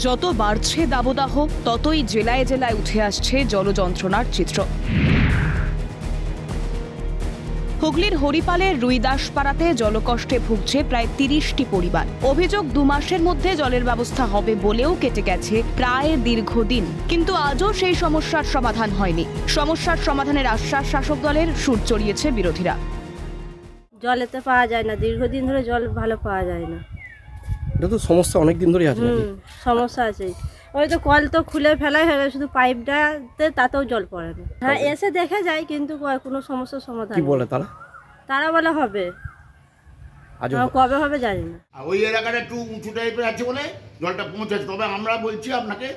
যত বাড়ছে দাবদাহ ততই জেলায় জেলায় উঠে আসছে জলযন্ত্রণার চিত্র। হুগলির হরিপালের রুইদাসপাড়াতে জলকষ্টে ভুগছে প্রায় ৩০টি পরিবার। অভিযোগ ২ মাসের মধ্যে জলের ব্যবস্থা হবে বলেও কেটে গেছে প্রায় দীর্ঘদিন, কিন্তু আজও সেই সমস্যার সমাধান হয়নি। সমস্যার সমাধানের আশ্বাস শাসক দলের, সুর চড়িয়েছে বিরোধীরা। জলেতে পাওয়া যায় না, দীর্ঘদিন ধরে জল ভালো পাওয়া যায় না। এটা তো সমস্যা অনেক দিন ধরেই আছে। সমস্যা আছে, ওই তো কল তো খুলে ফেলাই হয়ে গেছে, শুধু পাইপটাতে তাতেও জল পড়ে না। হ্যাঁ, এসে দেখে যায় কিন্তু কোনো সমস্যার সমাধান কি বলে তারা বলে হবে, কবে হবে জানি না। ওই এলাকাটা একটু উঁচু টাইপের আছে বলে জলটা পৌঁছাচ্ছে, তবে আমরা বলছি আপনাকে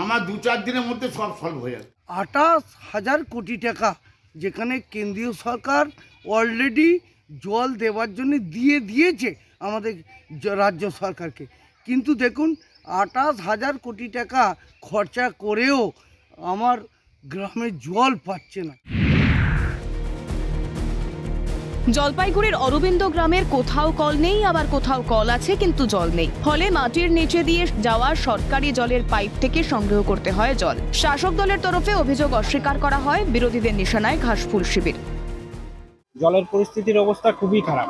আমার ২-৪ দিনের মধ্যে সব সলভ হয়ে যাবে। ২৮,০০০ কোটি টাকা যেখানে কেন্দ্রীয় সরকার অলরেডি জল দেওয়ার জন্য দিয়েছে আমাদের রাজ্য সরকারকে, কিন্তু দেখুন ২৮,০০০ কোটি টাকা খরচা করেও আমার গ্রামে জল পাচ্ছে না। জলপাইগুড়ির অরবিন্দ গ্রামের কোথাও কল নেই, আবার কোথাও কল আছে কিন্তু জল নেই। ফলে মাটির নিচে দিয়ে যাওয়া সরকারি জলের পাইপ থেকে সংগ্রহ করতে হয় জল। শাসক দলের তরফে অভিযোগ অস্বীকার করা হয়, বিরোধীদের নিশানায় ঘাসফুল শিবির। জলের পরিস্থিতির অবস্থা খুবই খারাপ,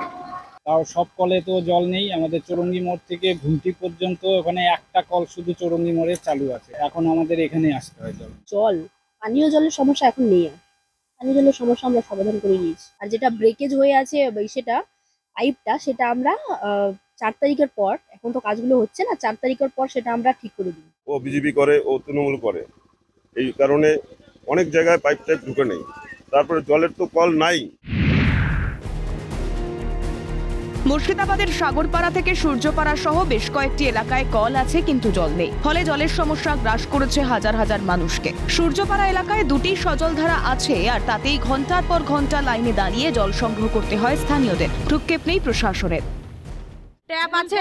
তাও সব কলে তো জল নেই। আমাদের চৌরঙ্গি মোড় থেকে ঘুমটি পর্যন্ত ওখানে একটা কল শুধু চৌরঙ্গি মোড়ে চালু আছে, এখন আমাদের এখানে আসতে হয় জল। পানীয় জলের সমস্যা এখন নেই, পানীয় জলের সমস্যা আমরা সমাধান করে নিয়েছি। আর যেটা ব্রেকেজ হয়ে আছে সেটা পাইপটা, সেটা আমরা ৪ তারিখের পর, এখন তো কাজগুলো হচ্ছে না, 4 তারিখের পর সেটা আমরা ঠিক করে দিই। ও বিজেপি করে, ও তৃণমূল করে, এই কারণে অনেক জায়গায় পাইপ টাইপ ঢুকে নেই। তারপরে জলের তো কল নাই। মুর্শিদাবাদের সাগরপাড়া থেকে সূর্যপাড়া সহ বেশ কয়েকটি এলাকায় কল আছে কিন্তু জল নেই। ফলে জলের সমস্যা গ্রাস করেছে হাজার হাজার মানুষকে। সূর্যপাড়া এলাকায় 2টি সজলধারা আছে, আর তাতেই ঘন্টার পর ঘন্টা লাইনে দাঁড়িয়ে জল সংগ্রহ করতে হয় স্থানীয়দের। ভ্রুক্ষেপ নেই প্রশাসনের। ট্যাপ আছে,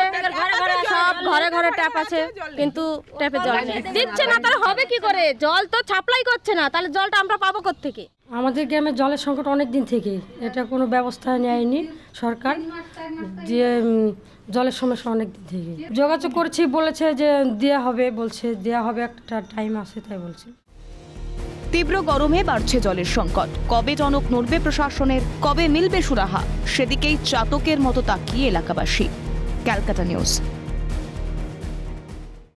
সব ঘরে ঘরে ট্যাপ আছে, কিন্তু ট্যাপে জল দিচ্ছে না। তাহলে হবে কি করে? জল তো সাপ্লাই করছে না, তাহলে জলটা আমরা পাবো কোত্থেকে? আমাদের গ্রামে জলের সংকট অনেক দিন থেকে, এটা কোনো ব্যবস্থা নেয়নি সরকার, যে জলের সমস্যা অনেক দিন থেকে যোগাযোগ করছি, বলেছে যে দেওয়া হবে, বলছে দেওয়া হবে, একটা টাইম আছে তাই বলছে। তীব্র গরমে বাড়ছে জলের সংকট। কবে টনক নড়বে প্রশাসনের, কবে মিলবে সুরাহা, সেদিকেই চাতকের মতো তাকিয়ে এলাকাবাসী। ক্যালকাটা নিউজ।